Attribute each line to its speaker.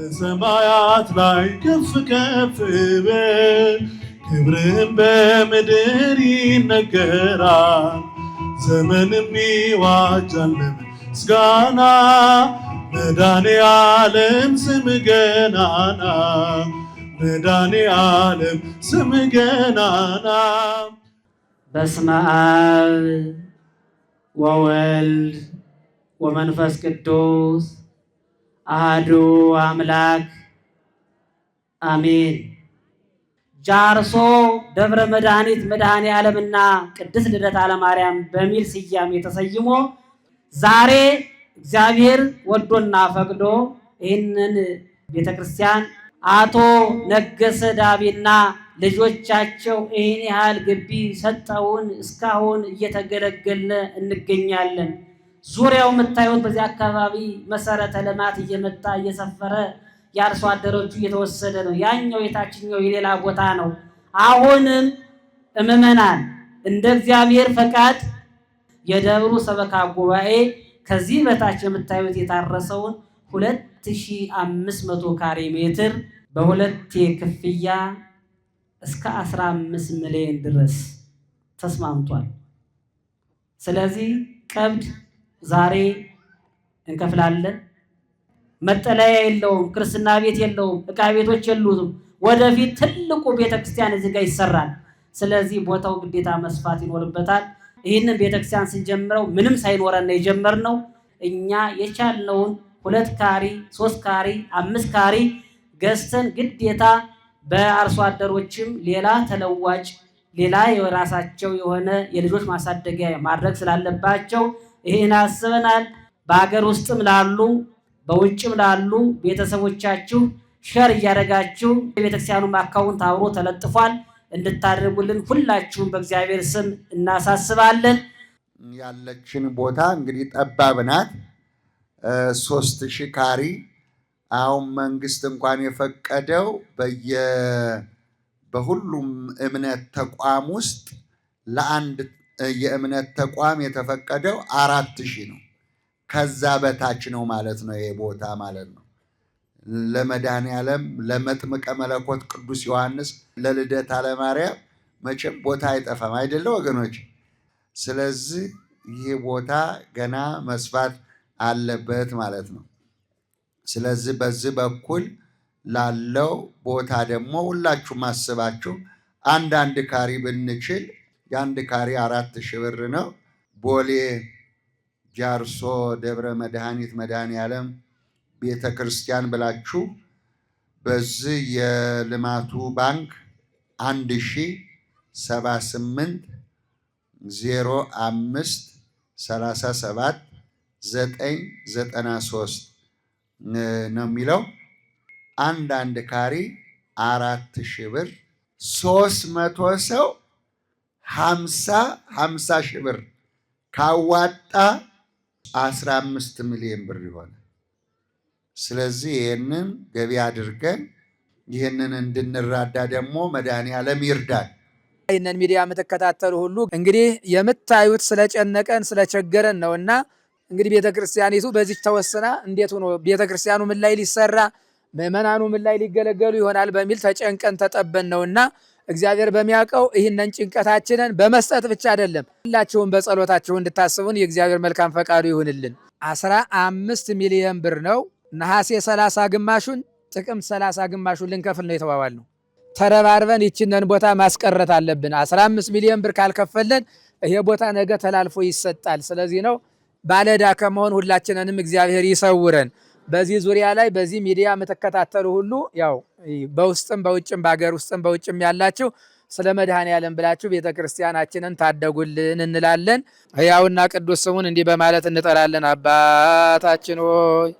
Speaker 1: በሰማያት ላይ ከፍ ከፍ በል ክብርህም በምድር ይነገራል። ዘመንም ይዋጃል ለምስጋና መድኃኔዓለም ስም ገናና መድኃኔዓለም ስም ገናና።
Speaker 2: በስመ አብ ወወልድ ወመንፈስ ቅዱስ አሐዱ አምላክ አሜን። ጃርሶ ደብረ መድኃኒት መድኃኔዓለምና ቅድስት ልደታ ለማርያም በሚል ስያሜ ተሰይሞ ዛሬ እግዚአብሔር ወዶና ፈቅዶ ይህንን ቤተክርስቲያን አቶ ነገሰ ዳቤና ልጆቻቸው ይህን ያህል ግቢ ሰጠውን። እስካሁን እየተገለገልን እንገኛለን። ዙሪያው የምታዩት በዚህ አካባቢ መሰረተ ልማት እየመጣ እየሰፈረ የአርሶ አደሮቹ እየተወሰደ ነው። ያኛው የታችኛው የሌላ ቦታ ነው። አሁንም ምዕመናን እንደ እግዚአብሔር ፈቃድ የደብሩ ሰበካ ጉባኤ ከዚህ በታች የምታዩት የታረሰውን 2500 ካሬ ሜትር በሁለት ክፍያ እስከ 15 ሚሊዮን ድረስ ተስማምቷል። ስለዚህ ቀብድ ዛሬ እንከፍላለን። መጠለያ የለውም፣ ክርስትና ቤት የለውም፣ ዕቃ ቤቶች የሉትም። ወደፊት ትልቁ ቤተክርስቲያን እዚህ ጋር ይሰራል። ስለዚህ ቦታው ግዴታ መስፋት ይኖርበታል። ይህንን ቤተክርስቲያን ስንጀምረው ምንም ሳይኖረን ነው የጀመርነው። እኛ የቻልነውን 2 ካሬ 3 ካሬ 5 ካሬ ገዝተን ግዴታ በአርሶ አደሮችም ሌላ ተለዋጭ ሌላ የራሳቸው የሆነ የልጆች ማሳደጊያ ማድረግ ስላለባቸው ይህን አስበናል። በሀገር ውስጥም ላሉ በውጭም ላሉ ቤተሰቦቻችሁ ሸር እያደረጋችሁ የቤተክርስቲያኑም አካውንት አብሮ ተለጥፏል እንድታደርጉልን ሁላችሁም በእግዚአብሔር ስም እናሳስባለን።
Speaker 3: ያለችን ቦታ እንግዲህ ጠባብ ናት፣ 3000 ካሬ። አሁን መንግስት እንኳን የፈቀደው በሁሉም እምነት ተቋም ውስጥ ለአንድ የእምነት ተቋም የተፈቀደው 4000 ነው። ከዛ በታች ነው ማለት ነው ይሄ ቦታ ማለት ነው። ለመድኃኔዓለም ለመጥምቀ መለኮት ቅዱስ ዮሐንስ ለልደታ ለማርያም መቼም ቦታ አይጠፋም አይደለ ወገኖች? ስለዚህ ይህ ቦታ ገና መስፋት አለበት ማለት ነው። ስለዚህ በዚህ በኩል ላለው ቦታ ደግሞ ሁላችሁም አስባችሁ አንድ ካሬ ብንችል የአንድ ካሬ 4000 ብር ነው። ቦሌ ጃርሶ ደብረ መድኃኒት መድኃኔዓለም ቤተ ክርስቲያን ብላችሁ በዚህ የልማቱ ባንክ 1078 05 37 993 ነው የሚለው። አንድ ካሬ 4000 ብር 300 ሰው 50 ሺህ ብር ካዋጣ 15 ሚሊዮን ብር ይሆናል። ስለዚህ ይህንን ገቢ አድርገን ይህንን እንድንራዳ ደግሞ መድኃኔዓለም ይርዳል።
Speaker 4: ይህንን ሚዲያ የምትከታተሉ ሁሉ እንግዲህ የምታዩት ስለጨነቀን ስለቸገረን ነውና እንግዲህ ቤተክርስቲያኒቱ በዚህ ተወስና እንዴት ሆኖ ቤተክርስቲያኑ ምን ላይ ሊሰራ ምዕመናኑ ምን ላይ ሊገለገሉ ይሆናል በሚል ተጨንቀን ተጠበን ነውና እግዚአብሔር በሚያውቀው ይህንን ጭንቀታችንን በመስጠት ብቻ አይደለም ሁላችሁም በጸሎታችሁ እንድታስቡን የእግዚአብሔር መልካም ፈቃዱ ይሁንልን። 15 ሚሊዮን ብር ነው። ነሐሴ 30 ግማሹን ጥቅምት 30 ግማሹን ልንከፍል ነው የተባባልነው። ተረባርበን ይችንን ቦታ ማስቀረት አለብን። 15 ሚሊዮን ብር ካልከፈለን ይሄ ቦታ ነገ ተላልፎ ይሰጣል። ስለዚህ ነው ባለዕዳ ከመሆን ሁላችንንም እግዚአብሔር ይሰውረን። በዚህ ዙሪያ ላይ በዚህ ሚዲያ የምትከታተሉ ሁሉ ያው በውስጥም በውጭም በአገር ውስጥም በውጭም ያላችሁ ስለ መድኃኔዓለም ብላችሁ ቤተክርስቲያናችንን ታደጉልን እንላለን። ሕያውና ቅዱስ ስሙን እንዲህ በማለት እንጠራለን። አባታችን ሆይ